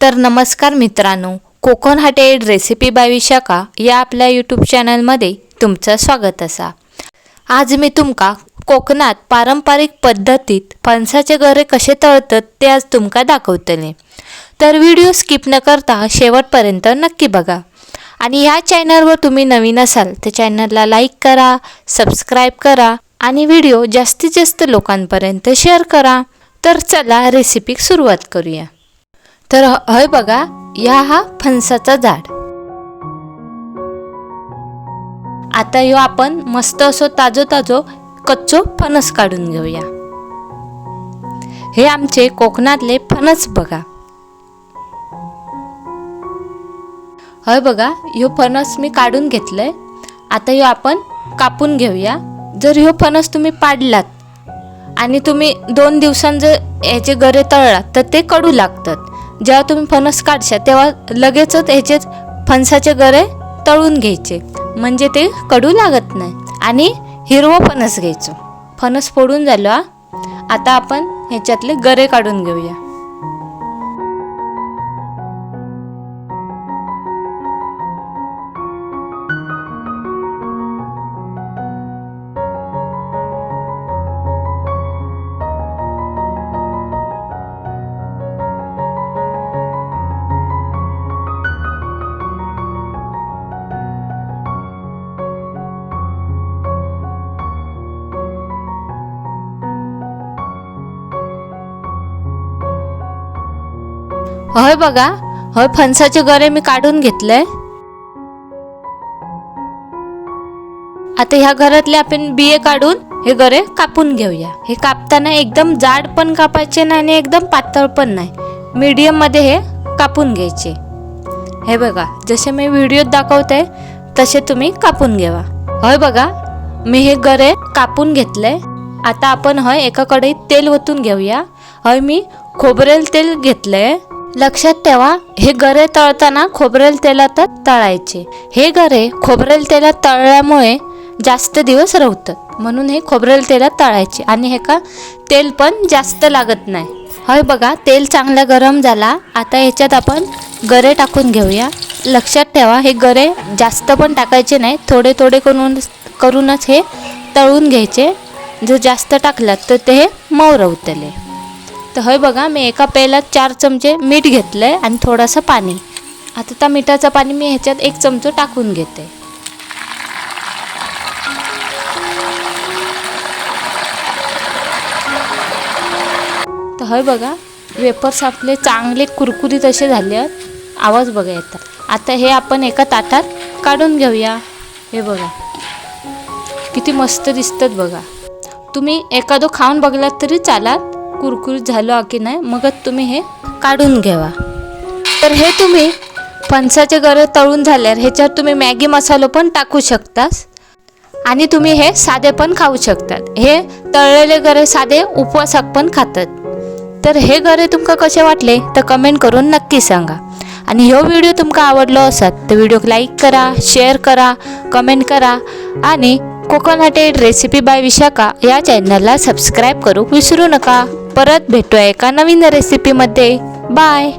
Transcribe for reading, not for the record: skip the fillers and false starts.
तर नमस्कार मित्रांनो, कोकण हाटेड रेसिपी बाय विशाखा या आपल्या यूट्यूब चॅनलमध्ये तुमचं स्वागत असा। आज मी तुमका कोकणात पारंपरिक पद्धतीत फणसाचे गरे कसे तळतात ते आज तुमका दाखवतले। तर व्हिडिओ स्किप न करता शेवटपर्यंत नक्की बघा। आणि या चॅनलवर तुम्ही नवीन असाल तर चॅनलला लाईक करा, सबस्क्राइब करा आणि व्हिडिओ जास्तीत जास्त लोकांपर्यंत शेअर करा। तर चला रेसिपी सुरुवात करूया। तर हय बघा, हा फणसाचा झाड। आता यो आपण मस्त असो ताजो कच्चो फणस काढून घेऊया। हे आमचे कोकणातले फणस बघा। हय बघा, यो फणस मी काढून घेतलंय। आता यो आपण कापून घेऊया। जर यो फणस तुम्ही पाडलात आणि तुम्ही 2 दिवसांत जर याचे गरे तळलात तर ते कडू लागतात। जेव्हा तुम्ही फणस काढशा तेव्हा लगेचच याचे फणसाचे गरे तळून घ्यायचे, म्हणजे ते कडू लागत नाही। आणि हिरवं फणस घ्यायचो। फणस फोडून झालं, आता आपण ह्याच्यातले गरे काढून घेऊया। हय बघा, हय फणसाचे गरे मी काढून घेतले। आता ह्या घरातले आपण बिये काढून हे गरे कापून घेऊया। हे कापताना एकदम जाड पण कापायचे नाही आणि एकदम पातळ पण नाही, मीडियम मध्ये हे कापून घ्यायचे। हे बघा, जसे मी व्हिडिओत दाखवते तसे तुम्ही कापून घ्यावा। हय बघा, मी हे गरे कापून घेतले। आता आपण हय एका कढईत तेल ओतून घेऊया। हय मी खोबरेल तेल घेतले। लक्षात ठेवा, हे गरे तळताना खोबरेल तेलात तळायचे। हे गरे खोबरेल तेलात तळल्यामुळे जास्त दिवस राहतात, म्हणून हे खोबरेल तेलात तळायचे आणि हे का तेल पण जास्त लागत नाही। हय बघा, तेल चांगला गरम झाला। आता ह्याच्यात आपण गरे टाकून घेऊया। लक्षात ठेवा, हे गरे जास्त पण टाकायचे नाही, थोडे थोडे करूनच हे तळून घ्यायचे। जर जास्त टाकलात तर ते मऊ राहतले। तर हय बघा, मी एका पेल्यात 4 चमचे मीठ घेतलंय आणि थोडंसं पाणी। आता त्या मिठाचं पाणी मी ह्याच्यात 1 चमचा टाकून घेते। तर हय बघा, वेफर्स आपले चांगले कुरकुरीत असे झाले आहेत, आवाज बघा येतात। आता हे आपण एका ताटात काढून घेऊया। हे बघा किती मस्त दिसतात बघा। तुम्ही एखादं खाऊन बघलात तरी चालात, कुरकुरीत झालं की नाही, मग तुम्ही हे काढून घ्यावा। तर हे तुम्ही फणसाचे गरे तळून झाल्यावर ह्याच्यात तुम्ही मॅगी मसाला पण टाकू शकता आणि तुम्ही हे साधे पण खाऊ शकतात। हे तळलेले गरे साधे उपवासाक पण खातात। तर हे गरे तुमका कसे वाटले तर कमेंट करून नक्की सांगा। आणि ह्यो व्हिडिओ तुमका आवडलो असत तर व्हिडिओक लाईक करा, शेअर करा, कमेंट करा आणि कोकण हाटेड रेसिपी बाय विशाखा या चॅनलला सबस्क्राइब करू विसरू नका। परत भेटूया एका नवीन रेसिपीमध्ये। बाय।